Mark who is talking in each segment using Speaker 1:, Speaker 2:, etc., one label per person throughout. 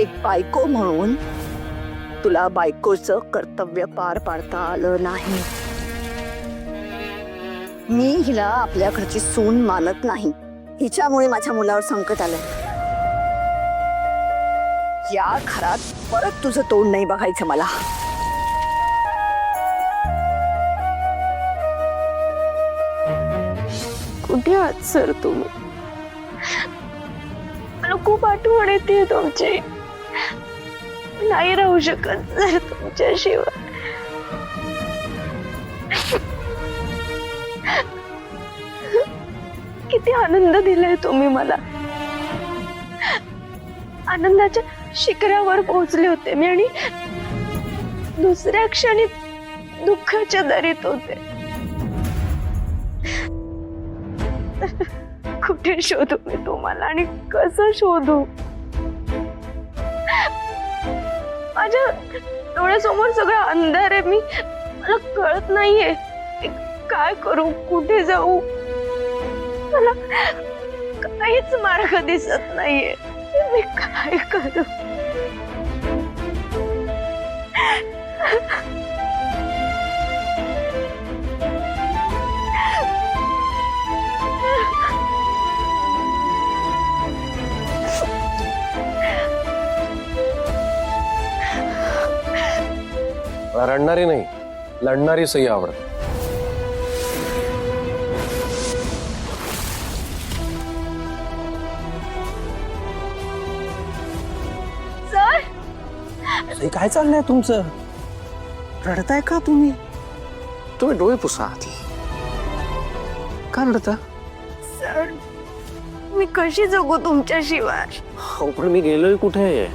Speaker 1: एक बायको म्हणून तुला बायकोचं कर्तव्य पार पाडता आलं नाही. मी हिला आपल्या घरची सून मानत नाही. हिच्यामुळे माझ्या मुलावर संकट आलंय. या घरात परत तुझं तोंड नाही बघायचं मला.
Speaker 2: कुठे आहात सर तुम्ही? मला खूप आठवण येते तुमची. नाही राहू शकत सर तुमच्याशिवाय. किती आनंद दिलाय तुम्ही मला. आनंदाच्या शिखरावर पोहोचले होते मी आणि दुसऱ्या क्षणी दुःखाच्या दरीत होते. कुठे शोधू मी तुम्हाला आणि कसं शोधू? माझ्या डोळ्यासमोर सगळं अंधार आहे. मला कळत नाहीये काय करू, कुठे जाऊ. मला काहीच मार्ग दिसत नाहीये. मी काय करू?
Speaker 3: रडणारी नाही, लढणारी सई आवडते.
Speaker 2: सर
Speaker 3: काय चाललंय तुमचं? रडताय का तुम्ही? तुम्ही डोळे पुसा आधी. का रडता?
Speaker 2: सर मी कशी जगू तुमच्याशिवाय?
Speaker 3: हो पण मी गेलोय कुठे?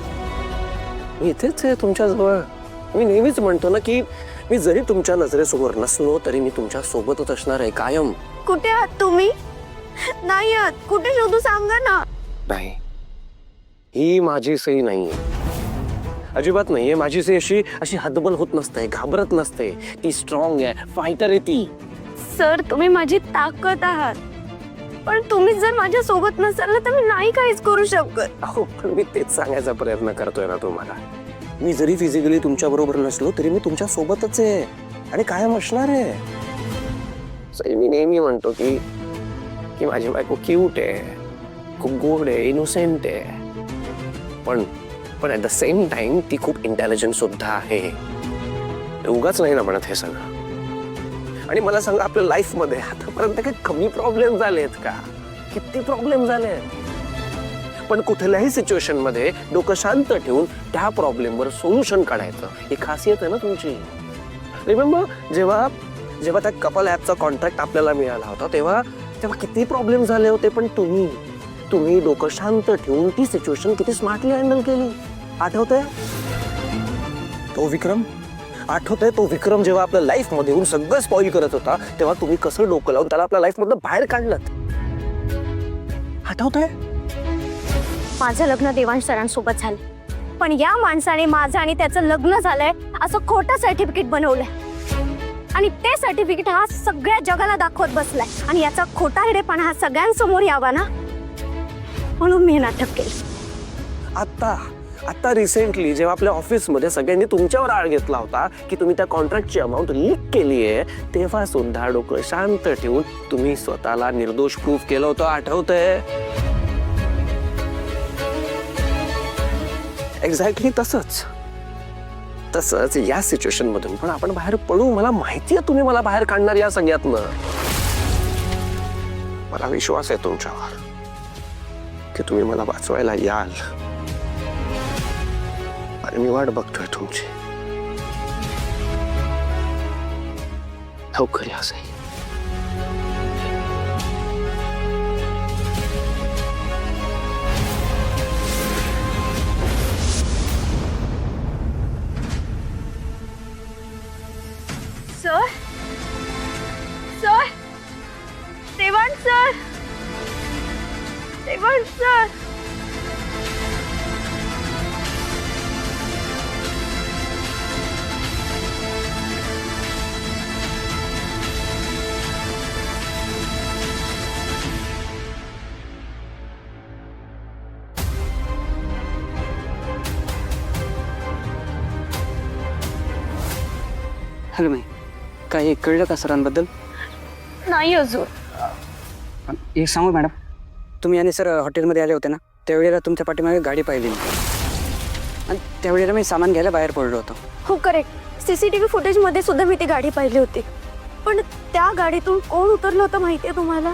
Speaker 3: मी इथेच आहे तुमच्या जवळ. मी नेहमीच म्हणतो ना की मी जरी तुमच्या नजरेसमोर नसलो तरी मी तुमच्या सोबतच असणार आहे कायम.
Speaker 2: कुठे आहात तुम्ही? नाही आहात. कुठे शोधू सांगा ना.
Speaker 3: नाही, ही माझी सई नाहीये, अजिबात नाहीये. माझी सई अशी अशी हतबल होत नसते, घाबरत नसते. ती स्ट्रॉंग आहे, फायटर आहे ती.
Speaker 2: सर तुम्ही माझी ताकद आहात. पण तुम्ही जर माझ्या सोबत नसाल ना तर मी नाही काहीच करू शकत.
Speaker 3: अहो पण मी तेच सांगायचा प्रयत्न करतोय ना तुम्हाला. मी जरी फिजिकली तुमच्या बरोबर नसलो तरी मी तुमच्या सोबतच आहे आणि कायम असणार आहे. सई मी नेहमी म्हणतो की की माझी बायको क्यूट आहे, खूप गोड आहे, इनोसेंट आहे. पण ऍट द सेम टाइम ती खूप इंटेलिजंट सुद्धा आहे. उगाच नाही ना म्हणत हे सगळं. आणि मला सांगा आपल्या लाईफ मध्ये आतापर्यंत काही कमी प्रॉब्लेम झालेत का? किती प्रॉब्लेम झाले. पण कुठल्याही सिच्युएशन मध्ये डोकं शांत ठेवून त्या प्रॉब्लेमवर सोल्युशन काढायचं ही खासियत आहे ना तुमची. रिमेंबर जेव्हा जेव्हा त्या कपल ऍपचा कॉन्ट्रॅक्ट आपल्याला मिळाला होता तेव्हा तेव्हा किती प्रॉब्लेम झाले होते. पण तुम्ही डोकं शांत ठेवून ती सिच्युएशन किती स्मार्टली हँडल केली. आठवतंय तो विक्रम? आठवतंय तो विक्रम जेव्हा आपल्या लाईफ मध्ये येऊन सगळं स्पॉइल करत होता तेव्हा तुम्ही कसं डोकं लावून त्याला आपल्या लाईफ मधनं बाहेर काढलं? आठवतंय?
Speaker 2: माझं लग्न देवांश सरांसोबत झालं. पण या माणसाने माझं आणि त्याचं लग्न झालंय असं खोटं सर्टिफिकेट बनवलंय आणि ते सर्टिफिकेट हा सगळ्या जगाला दाखवत बसलाय. आणि याचा खोटारडेपणा हा सगळ्यांसमोर यावा ना म्हणून मी नाटक केलं.
Speaker 3: आता रिसेंटली जेव्हा आपल्या ऑफिसमध्ये सगळ्यांनी तुमच्यावर आळ घेतला होता की तुम्ही त्या कॉन्ट्रॅक्टची अमाऊंट लीक केली आहे तेव्हा सुद्धा डोकं शांत ठेवून तुम्ही स्वतःला निर्दोष प्रूफ केलं होतं. आठवतंय? एक्झॅक्टली तसंच या सिच्युएशन मधून पण आपण बाहेर पडू. मला माहिती आहे तुम्ही मला बाहेर काढणार या सगळ्यातनं. मला विश्वास आहे तुमच्यावर की तुम्ही मला वाचवायला याल आणि मी वाट बघतोय तुमची. लवकर या Sai.
Speaker 2: Sir sir Devansh sir Devansh sir
Speaker 4: hello माई, काही कळलं का सरांबद्दल?
Speaker 2: नाही अजून.
Speaker 4: एक सांगू मॅडम, तुम्ही आणि सर हॉटेलमध्ये आले होते ना, त्यावेळेला तुमच्या पाठीमागे गाडी पाहिली मी, आणि त्यावेळेला मी सामान घ्यायला बाहेर पडलो होतो.
Speaker 2: हो करेक्ट. CCTV फुटेजमध्ये सुद्धा मी ती गाडी पाहिली होती. पण त्या गाडीतून कोण उतरलं होतं माहितीये तुम्हाला?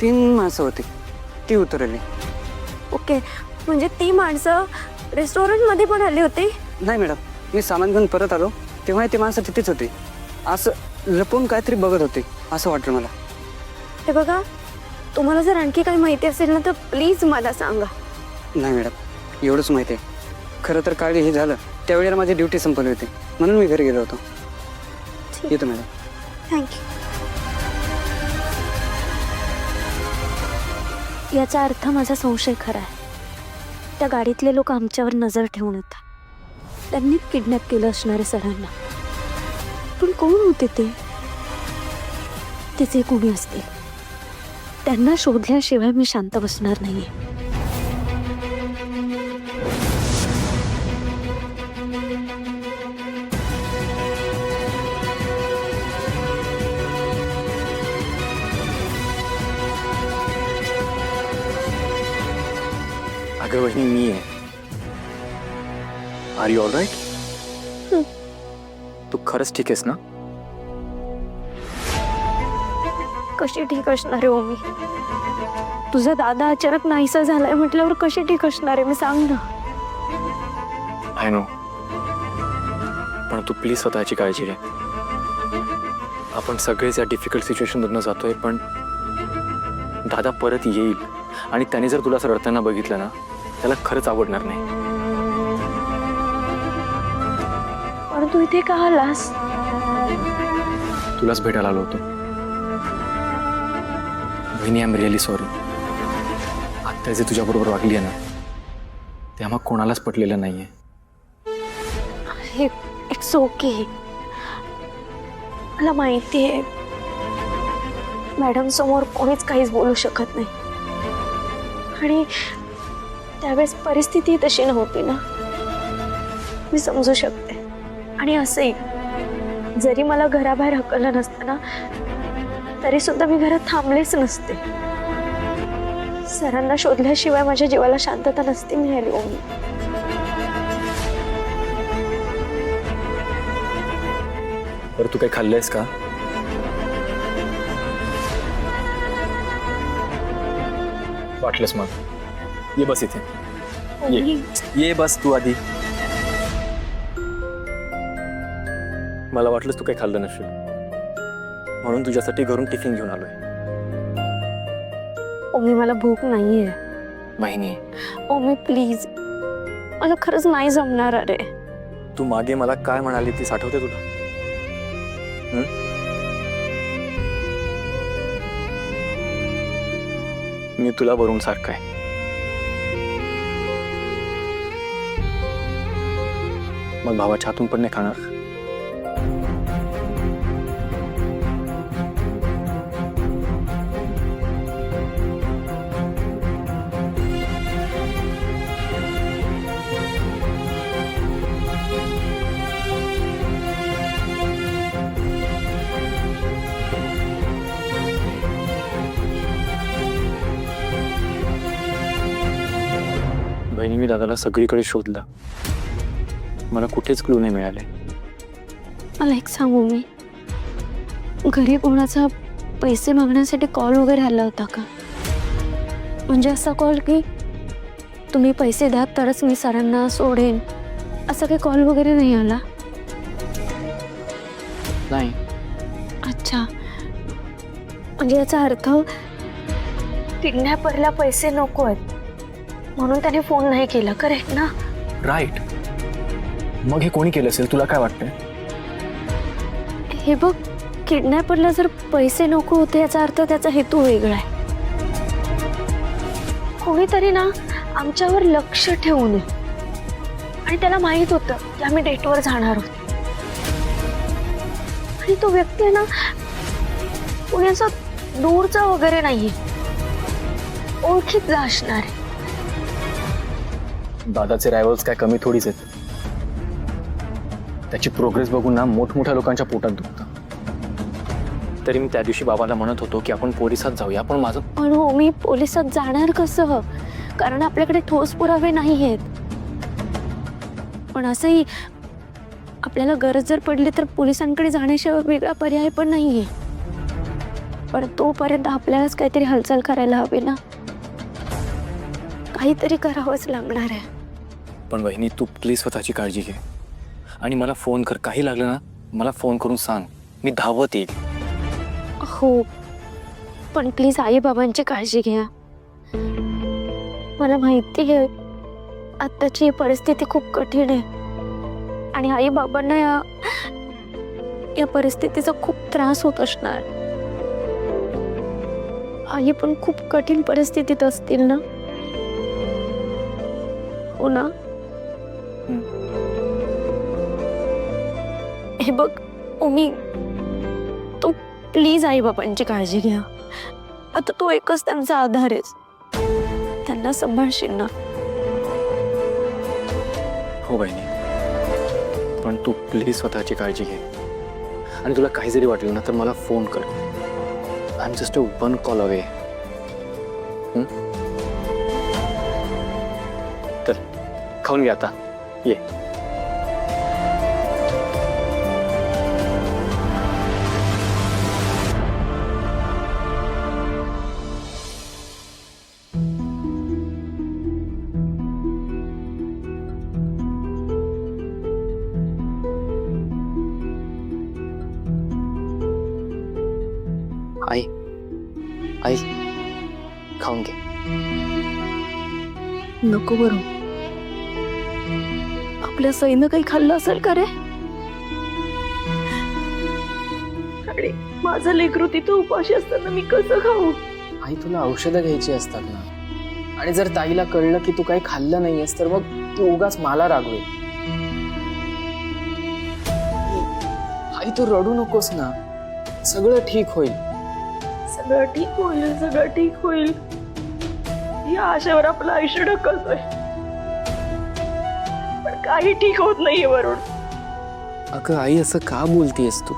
Speaker 4: 3 माणसं होती, ती उतरली.
Speaker 2: ओके, म्हणजे ती माणसं रेस्टॉरंटमध्ये पण आली होती?
Speaker 4: नाही मॅडम, मी सामान घेऊन परत आलो तेव्हा ती माणसं तिथेच होती. असं लपून काहीतरी बघत होती असं वाटलं मला.
Speaker 2: हे बघा, तुम्हाला जर आणखी काही माहिती असेल ना तर प्लीज मला सांगा.
Speaker 4: नाही मॅडम, एवढंच माहिती आहे. खरं तर काल हे झालं त्यावेळेला माझी ड्युटी संपली होती, म्हणून मी घरी गेलो होतो. येतो मॅडम.
Speaker 2: थँक्यू. याचा अर्थ माझा संशय खरा आहे. त्या गाडीतले लोक आमच्यावर नजर ठेवून होता. त्यांनी किडनॅप केलं असणारे सरांना. पण कोण होते ते? तिचे कोणी असतील. त्यांना शोधल्याशिवाय मी शांत बसणार नाहीये.
Speaker 3: अगं वहिनी, मी आहे. Are you all right? तू खरंच ठीक आहेस ना?
Speaker 2: कशी ठीक असणार आहे हो मी? तुझा दादा अचानक नाहीसा झालाय म्हटल्यावर कशी ठीक असणार आहे मी? सांग ना.
Speaker 5: आय नो, पण तू प्लीज स्वतःची काळजी घे. आपण सगळेच या डिफिकल्ट सिच्युएशनमधून जातोय, पण दादा परत येईल आणि त्याने जर तुला असं रडताना बघितलं ना, त्याला खरंच आवडणार नाही.
Speaker 2: पण तू इथे का आलास?
Speaker 5: तुलाच भेटायला आलो होतो. बहिणी, आय एम रिअली सॉरी. आत्ता जे तुझ्याबरोबर वागली आहे ना, ते आम्हा कोणालाच पटलेलं नाहीये.
Speaker 2: हे इट्स ओके. मला माहिती आहे मॅडम समोर कोणीच काहीच बोलू शकत नाही, आणि त्यावेळेस परिस्थिती तशी नव्हती ना. मी समजू शकते. आणि असंही जरी मला घराबाहेर हकललं नसतं ना, तरी सुद्धा मी घरात थांबलेच नसते. सरांना शोधल्याशिवाय माझ्या जीवाला शांतता नसती मिळाली.
Speaker 5: तर तू काही खाल्लंयस का? वाटलंस मग ये बस इथे. ये बस तू आधी. मला वाटलंच तू काही खाल्लं नसेल, म्हणून तुझ्यासाठी घरून टिफिन घेऊन आलोय.
Speaker 2: ओमी, मला भूक नाहीये.
Speaker 5: महिनी,
Speaker 2: ओमी प्लीज, मला खरंच नाही जमणार. अरे
Speaker 5: तू मागे मला काय म्हणाली ती आठवते तुला? मी तुला वरून सारखं आहे. मग भावाच्या हातून पण नाही खाणार? बहिणी, मी दादाला सगळीकडे शोधलं, मला कुठेच क्लू नाही मिळाले.
Speaker 2: मला एक सांगू, मी घरी कोणाचा पैसे मागण्यासाठी कॉल वगैरे आला होता का? म्हणजे असा कॉल की तुम्ही पैसे द्या तरच मी सरांना सोडेन, असा काही कॉल वगैरे नाही आला?
Speaker 5: नाही.
Speaker 2: अच्छा, म्हणजे याचा अर्थ किडनॅपरला पैसे नको आहेत म्हणून त्याने फोन नाही केला. करेक्ट ना?
Speaker 5: राईट. मग हे कोणी केलं असेल, तुला काय वाटतंय?
Speaker 2: हे बघ, किडनॅपरला जर पैसे नको होते याचा अर्थ त्याचा हेतू वेगळा आहे. कोणीतरी ना आमच्यावर लक्ष ठेवू नये, आणि त्याला माहित होतं की आम्ही डेटवर जाणार आहोत. आणि तो व्यक्ती आहे ना कोणी असा दूरचा वगैरे नाहीये, ओळखीतला असणार आहे.
Speaker 5: दादाचे रायव्हल्स काय कमी थोडीच आहेत. त्याची प्रोग्रेस बघून ना मोठमोठ्या लोकांच्या पोटात दुखतं. तरी मी त्या दिवशी बाबाला म्हणत होतो की आपण पोलिसात जाऊया, पण माझं
Speaker 2: पण हो, मी पोलिसात जाणार कसं? कारण आपल्याकडे ठोस पुरावे नाही आहेत. पण असंही आपल्याला गरज जर पडली तर पोलिसांकडे जाण्याशिवाय वेगळा पर्याय पण नाहीये. पण तोपर्यंत आपल्यालाच काहीतरी हालचाल करायला हवी ना. काहीतरी करावंच लागणार आहे.
Speaker 5: पण वहिनी, तू प्लीज स्वतःची काळजी घे आणि मला फोन कर. काही लागलं ना मला फोन करून सांग, मी धावत येईल.
Speaker 2: हो, पण प्लीज आई बाबांची काळजी घ्या. मला माहिती आहे आत्ताची परिस्थिती खूप कठीण आहे आणि आई बाबांना या परिस्थितीचा खूप त्रास होत असणार. आई पण खूप कठीण परिस्थितीत असतील ना. हो ना. हे बघ ओमी, तू प्लीज आई बाबांची काळजी घ्या. आता तू एकच त्यांचा आधार आहेस. त्यांना सांभाळशील ना.
Speaker 5: हो बहिणी, पण तू प्लीज स्वतःची काळजी घे आणि तुला काही जरी वाटलं ना तर मला फोन कर. I am just a one call away. तर खाऊन घ्या आता. ये. आई आई खाऊन घे.
Speaker 1: नको बरं. आपल्या सईनं काही खाल्लं असेल का रे? आणि माझं लेकरू तिथं उपाशी असताना मी कसं खाऊ?
Speaker 6: आई, तुला औषधं घ्यायची असतात ना. आणि जर ताईला कळलं की तू काही खाल्लं नाहीयेस तर मग तू उगाच मला रागवेल. आई, तू रडू नकोस ना. सगळं ठीक होईल.
Speaker 1: सगळं ठीक होईल, सगळं ठीक होईल या आशेवर आपलं आयुष्य ढकलतोय, पण काही ठीक होत नाहीये वरुण.
Speaker 6: अगं आई, असं का बोलतीयस तू?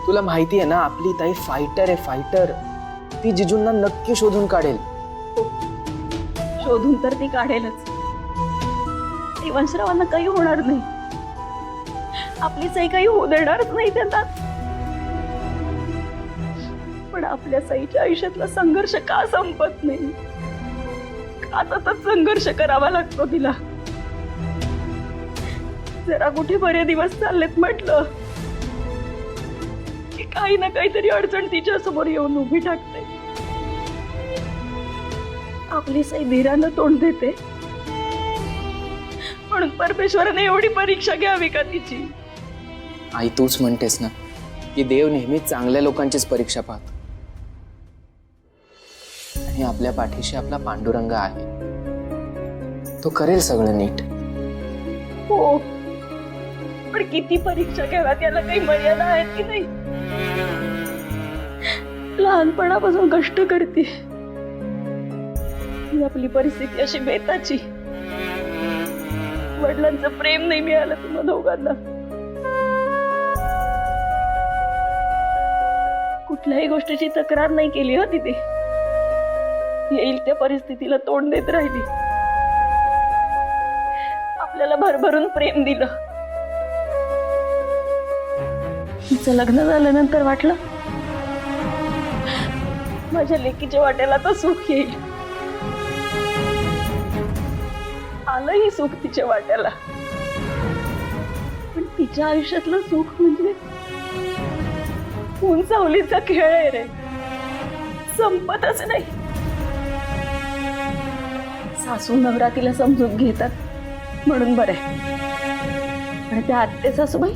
Speaker 6: तुला माहिती आहे ना, आपली ताई फायटर आहे, फायटर. ती जिजूंना नक्की शोधून काढेल.
Speaker 1: शोधून तर ती काढेलच. वंशरावांना काही होणार नाही. आपली सई काही होऊ देणारच नाही त्यांना. पण आपल्या सईच्या आयुष्यातला संघर्ष का संपत नाही? का सतत संघर्ष करावा लागतो तिला? जरा कुठे बरे दिवस चाललेत म्हटलं की काही ना काहीतरी अडचण तिच्या समोर येऊन उभी टाकते. आपली सई धीरानं तोंड देते, म्हणून परमेश्वराने एवढी परीक्षा घ्यावी का तिची?
Speaker 6: आई, तूच म्हणतेस ना की देव नेहमी चांगल्या लोकांचीच परीक्षा पाहतो. आणि आपल्या पाठीशी आपला पांडुरंग आहे. तो करेल सगळं नीट.
Speaker 1: हो, पण किती परीक्षा घ्याव्यात याला काही मर्यादा आहेत की नाही? लहानपणापासून कष्ट करते, आपली परिस्थिती अशी बेताची. वडिलांचं प्रेम नाही मिळालं तुम्हा दोघांना. कुठल्याही गोष्टीची तक्रार नाही केली हो तिथे. येईल त्या परिस्थितीला तोंड देत राहिली. आपल्याला भरभरून प्रेम दिलं. तिचं लग्न झाल्यानंतर वाटलं माझ्या लेकीच्या वाट्याला तर सुख येईल. आलंही सुख तिच्या वाट्याला. पण तिच्या आयुष्यातलं सुख म्हणजे उंचावलीचा खेळ आहे रे. संपतच नाही. सासू नवरा तिला समजून घेतात म्हणून बरं आहे. आणि त्या आत्ते सासूबाई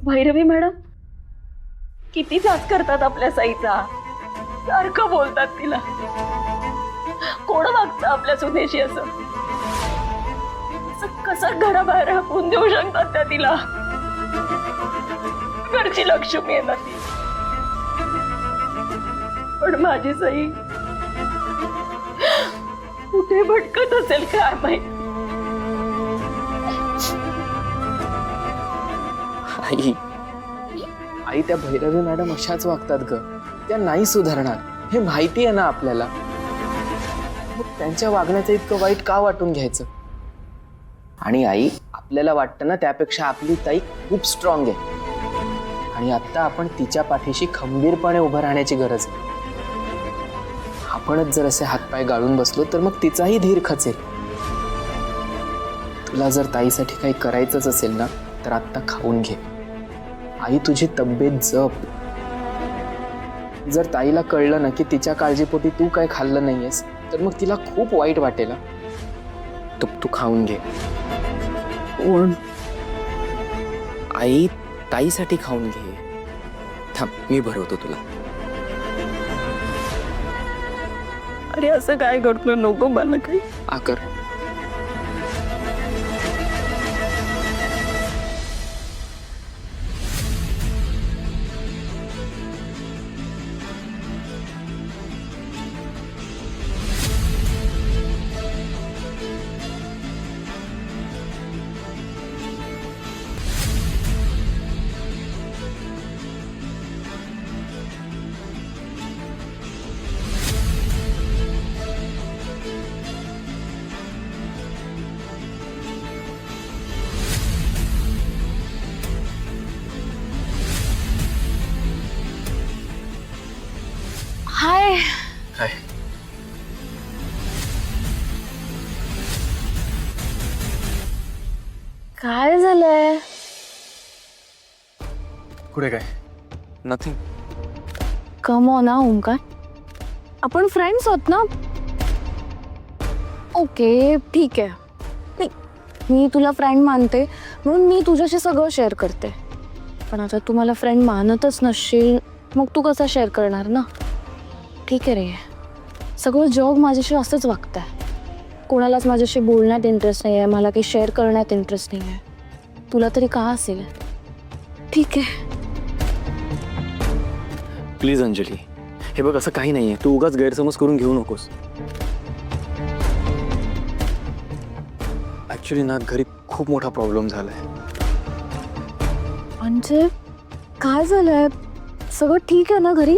Speaker 1: भैरवी मॅडम किती जाच करतात आपल्या साईचा. सारखं बोलतात तिला. कोण वागतं आपल्या सुनेशी असं? कसं घराबाहेर हाकून देऊ शकतात त्या तिला? घरची लक्ष्मी आहे ना ती. पण माझी सई कुठे भटकत असेल काय माहित.
Speaker 6: आई आई त्या भैरवी मॅडम अशाच वागतात ग. त्या नाही सुधारणार हे माहिती आहे ना आपल्याला. मग त्यांच्या वागण्याचं इतकं वाईट का वाटून घ्यायचं? आणि आई आपल्याला वाटतं ना त्यापेक्षा आपली ताई खूप स्ट्रॉंग आहे आणि आता आपण तिच्या पाठीशी खंबीरपणे उभं राहण्याची गरज आहे. आपणच जर असे हातपाय गाळून बसलो तर मग तिचाही धीर खचेल. तुला जर ताईसाठी काही करायचंच असेल ना तर आत्ता खाऊन घे. आई तुझी तब्येत जप. जर ताईला कळलं ना की तिच्या काळजीपोटी तू काय खाल्लं नाहीयेस तर मग तिला खूप वाईट वाटेल. तू खाऊन घे.
Speaker 3: पण आई ताईसाठी खाऊन घे. थांब मी भरवतो तुला.
Speaker 1: अरे असं काय करतो, नको मला काही.
Speaker 6: आकर.
Speaker 2: हाय. काय झालंय?
Speaker 5: पुढे काय? नथिंग.
Speaker 2: कम ऑन ना ओंकार, आपण फ्रेंड्स आहोत ना. ओके ठीक आहे. नाही, मी तुला फ्रेंड मानते म्हणून मी तुझ्याशी सगळं शेअर करते. पण आता तू मला फ्रेंड मानतच नसशील मग तू कसा शेअर करणार ना. ठीक आहे रे, सगळं जग माझ्याशी असंच वागतंय. कोणालाच माझ्याशी बोलण्यात इंटरेस्ट नाही आहे, मला काही शेअर करण्यात इंटरेस्ट नाही आहे. तुला तरी का असेल? ठीक आहे.
Speaker 5: प्लीज अंजली, हे बघ असं काही नाहीये. तू उगाच गैरसमज करून घेऊ नकोस. ऍक्च्युली ना घरी खूप मोठा प्रॉब्लेम झालाय.
Speaker 2: म्हणजे काय झालंय? सगळं ठीक आहे ना घरी?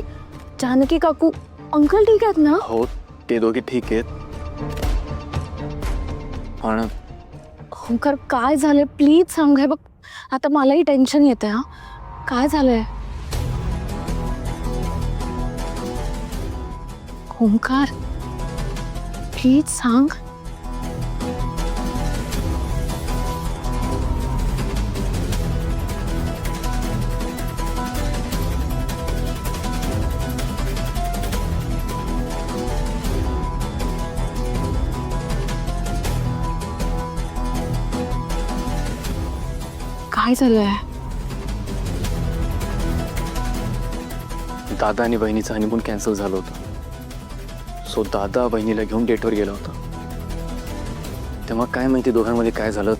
Speaker 2: जानकी काकू अंकल ठीक आहेत ना?
Speaker 5: हो, ते दोघे ठीक आहेत. पण
Speaker 2: ओंकार काय झालंय प्लीज सांग. हे बघ आता मलाही टेन्शन येते. हा काय झालंय? ओंकार प्लीज सांग. काय झालंय?
Speaker 5: दादा आणि बहिणीचं हनीमून कॅन्सल झालं होतं. सो दादा बहिणीला घेऊन डेटवर गेला होता. तेव्हा काय माहिती दोघांमध्ये काय झालं.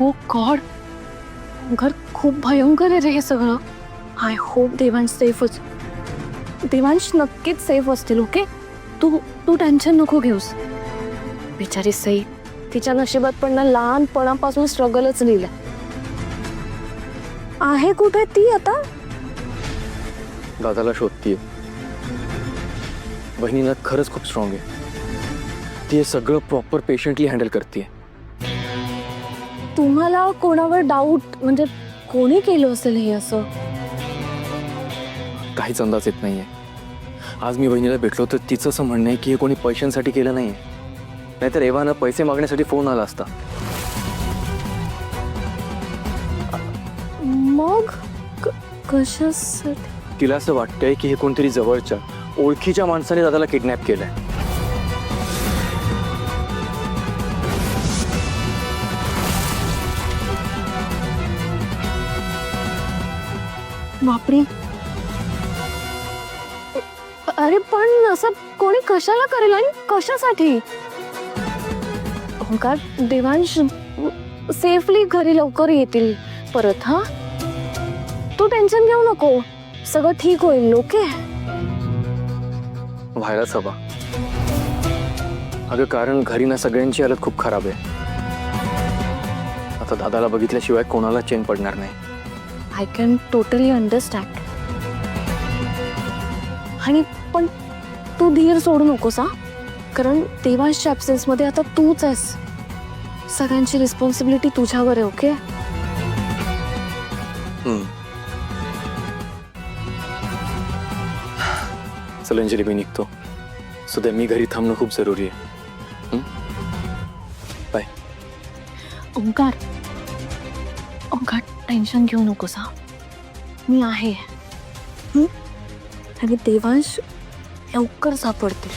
Speaker 2: ओ गॉड, घर खूप भयंकर आहे रे हे सगळं. आय होप देवांश सेफच. देवांश नक्कीच सेफ असतील. ओके तू टेन्शन नको घेऊस. बिचारी सई, तिच्या नशिबात पण ना लहानपणापासून स्ट्रगलच लिहिलं आहे. कुठे ती आता?
Speaker 5: दादाला शोधतीये. बहिणीला खरंच खूप स्ट्रॉंग आहे. ती हे सगळं प्रॉपर पेशंटली हँडल करते.
Speaker 2: तुम्हाला कोणावर डाऊट म्हणजे कोणी केलं असेल हे असं?
Speaker 5: काहीच अंदाज येत नाहीये. आज मी बहिणीला भेटलो तर तिचं असं म्हणणं आहे की हे कोणी पैशांसाठी केलं नाहीये, नाहीतर एव्हाना पैसे मागण्यासाठी फोन आला असता.
Speaker 2: मग कशासाठी?
Speaker 5: तिला असं वाटतंय की हे कोणतरी जवळच्या ओळखीच्या माणसाने दादाला किडनॅप केलंय.
Speaker 2: बापरे. अरे पण असं कोणी कशाला करेल आणि कशासाठी? ओंकार, देवांश सेफली घरी लवकर येतील परत. हा, तू टेन्शन घेऊ नको, सगळं ठीक होईल. ओके?
Speaker 5: व्हायलाच हवा अगं, कारण घरी ना सगळ्यांची हालत खूप खराब आहे. आता दादाला बघितल्याशिवाय कोणाला चैन पडणार नाही.
Speaker 2: I can totally understand. आणि पण तू धीर सोडू नकोस हा, कारण देवांशच्या ॲब्सेन्समध्ये आता तूच आहेस. सगळ्यांची रिस्पॉन्सिबिलिटी तुझ्यावर आहे. ओके?
Speaker 5: चल अंजली, मी निघतो. सध्या मी घरी थांबणं खूप जरुरी आहे. बाय.
Speaker 2: ओंकार, ओंकार टेन्शन घेऊ नकोस हा, मी आहे. आणि देवांश लवकर सापडतील.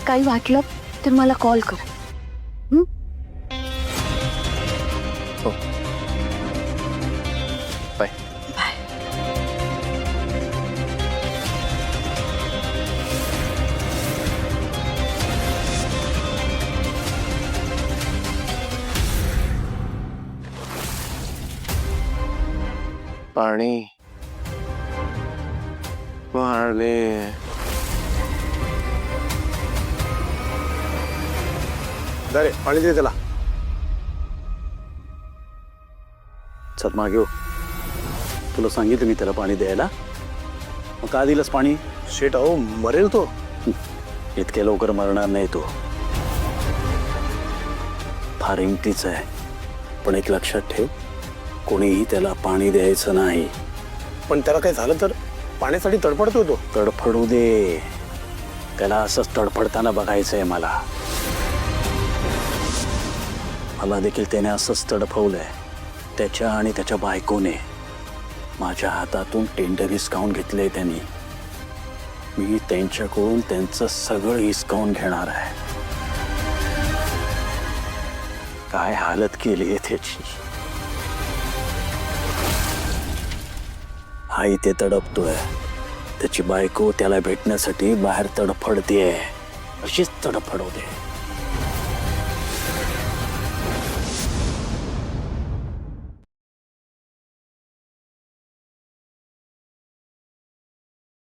Speaker 2: काही वाटलं तर मला कॉल कर.
Speaker 5: हो, बाय.
Speaker 2: बाय.
Speaker 3: पाणी वाढले.
Speaker 7: अरे पाणी दे त्याला.
Speaker 8: चल मागे हो. तुला सांगितलं मी त्याला पाणी द्यायला, मग का दिलंस पाणी?
Speaker 7: शेट अहो मरेल तो.
Speaker 8: इतक्या लवकर मरणार नाही तो. फार हिमतीच आहे, पण एक लक्षात ठेव, कोणीही त्याला पाणी द्यायचं नाही.
Speaker 7: पण त्याला काही झालं तर पाण्यासाठी तडफडतोय तो.
Speaker 8: तडफडू दे, त्याला असंच तडफडताना बघायचंय मला. मला देखील त्याने असंच तडफवलंय. त्याच्या आणि त्याच्या बायकोने माझ्या हातातून टेंडर हिसकावून घेतलंय त्यांनी. मी त्यांच्याकडून त्यांचं सगळं हिसकावून घेणार आहे. काय हालत केली आहे त्याची. हा इथे तडपतोय, त्याची बायको त्याला भेटण्यासाठी बाहेर तडफडतेय. अशीच तडफडवते.